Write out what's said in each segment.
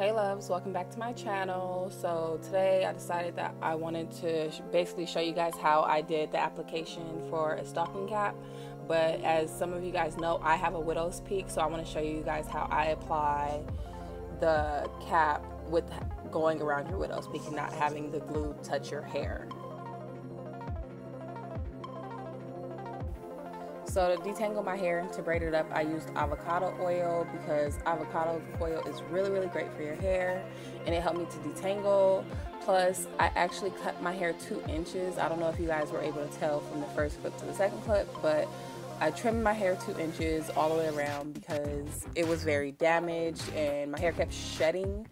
Hey loves, welcome back to my channel. So today I decided that I wanted to basically show you guys how I did the application for a stocking cap. But as some of you guys know, I have a widow's peak, so I want to show you guys how I apply the cap with going around your widow's peak and not having the glue touch your hair. So to detangle my hair, to braid it up, I used avocado oil because avocado oil is really great for your hair, and it helped me to detangle. Plus, I actually cut my hair 2 inches. I don't know if you guys were able to tell from the first clip to the second clip, but I trimmed my hair 2 inches all the way around because it was very damaged and my hair kept shedding.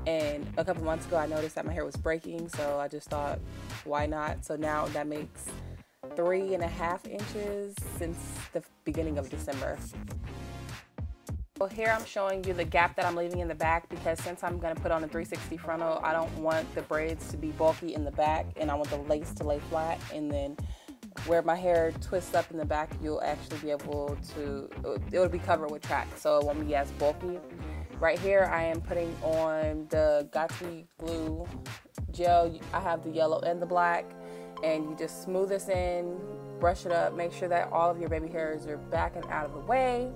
And a couple months ago, I noticed that my hair was breaking, so I just thought, why not? So now that makes 3.5 inches since the beginning of December. So here I'm showing you the gap that I'm leaving in the back because since I'm going to put on a 360 frontal, I don't want the braids to be bulky in the back and I want the lace to lay flat, and then where my hair twists up in the back, you'll actually be able to, it will be covered with track, so it won't be as bulky. Right here I am putting on the gutsy glue gel. I have the yellow and the black. And you just smooth this in, brush it up, make sure that all of your baby hairs are back and out of the way.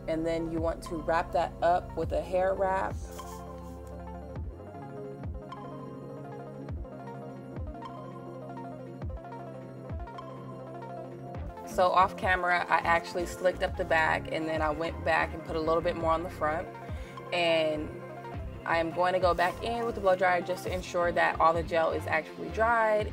And then you want to wrap that up with a hair wrap. So off camera, I actually slicked up the back and then I went back and put a little bit more on the front. And I am going to go back in with the blow dryer just to ensure that all the gel is actually dried.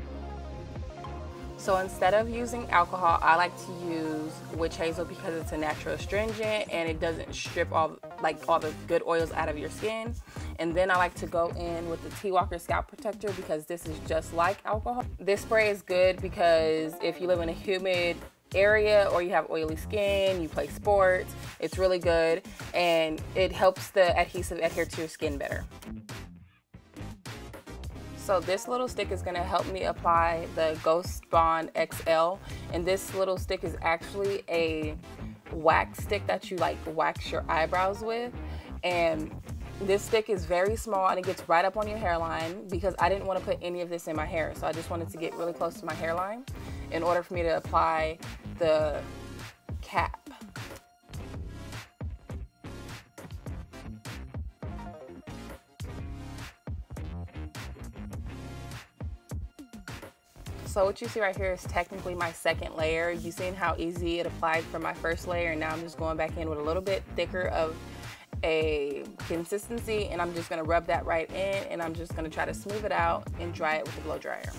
So instead of using alcohol, I like to use witch hazel because it's a natural astringent and it doesn't strip all the good oils out of your skin. And then I like to go in with the T Walker Scalp Protector because this is just like alcohol. This spray is good because if you live in a humid area or you have oily skin, you play sports, it's really good and it helps the adhesive adhere to your skin better. So this little stick is going to help me apply the Ghost Bond XL, and this little stick is actually a wax stick that you wax your eyebrows with, and this stick is very small and it gets right up on your hairline because I didn't want to put any of this in my hair, so I just wanted to get really close to my hairline in order for me to apply the cap. So what you see right here is technically my second layer. You've seen how easy it applied for my first layer, and now I'm just going back in with a little bit thicker of a consistency, and I'm just going to rub that right in, and I'm just going to try to smooth it out and dry it with the blow dryer.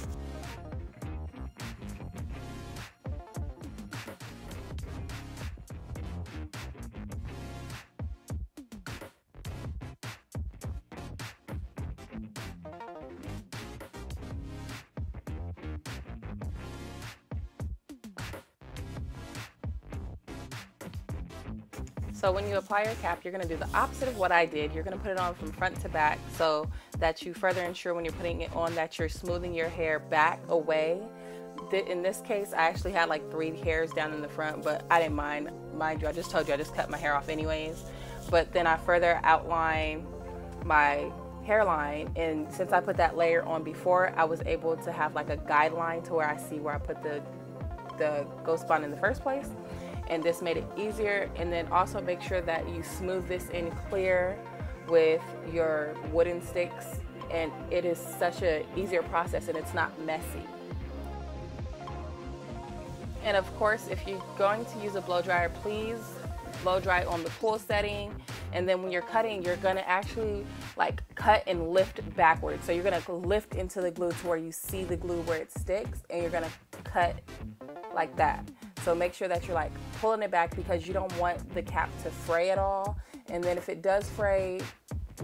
So when you apply your cap, you're going to do the opposite of what I did. You're going to put it on from front to back so that you further ensure when you're putting it on that you're smoothing your hair back away. In this case, I actually had like 3 hairs down in the front, but I didn't mind. Mind you, I just told you I just cut my hair off anyways. But then I further outline my hairline, and since I put that layer on before, I was able to have like a guideline to where I see where I put the Ghost Bond in the first place. And this made it easier. And then also make sure that you smooth this in clear with your wooden sticks, and it is such an easier process and it's not messy. And of course, if you're going to use a blow dryer, please blow dry on the cool setting. And then when you're cutting, you're gonna actually like cut and lift backwards. So you're gonna lift into the glue to where you see the glue where it sticks, and you're gonna cut like that. So make sure that you're like pulling it back because you don't want the cap to fray at all. And then if it does fray,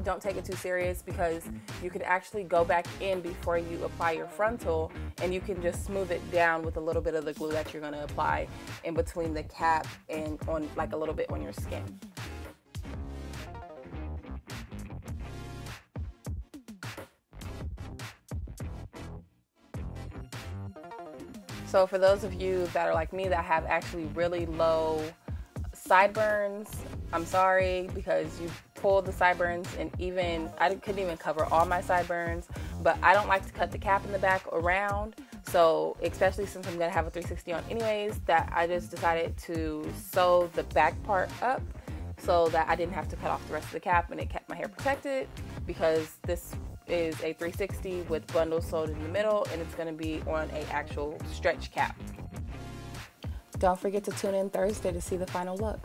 don't take it too serious because you can actually go back in before you apply your frontal, and you can just smooth it down with a little bit of the glue that you're going to apply in between the cap and on like a little bit on your skin. So for those of you that are like me that have actually really low sideburns, I'm sorry because you pull the sideburns, and even I couldn't even cover all my sideburns, but I don't like to cut the cap in the back around. So especially since I'm gonna have a 360 on anyways, that I just decided to sew the back part up so that I didn't have to cut off the rest of the cap, and it kept my hair protected, because this is a 360 with bundles sewed in the middle, and it's gonna be on a actual stretch cap. Don't forget to tune in Thursday to see the final look.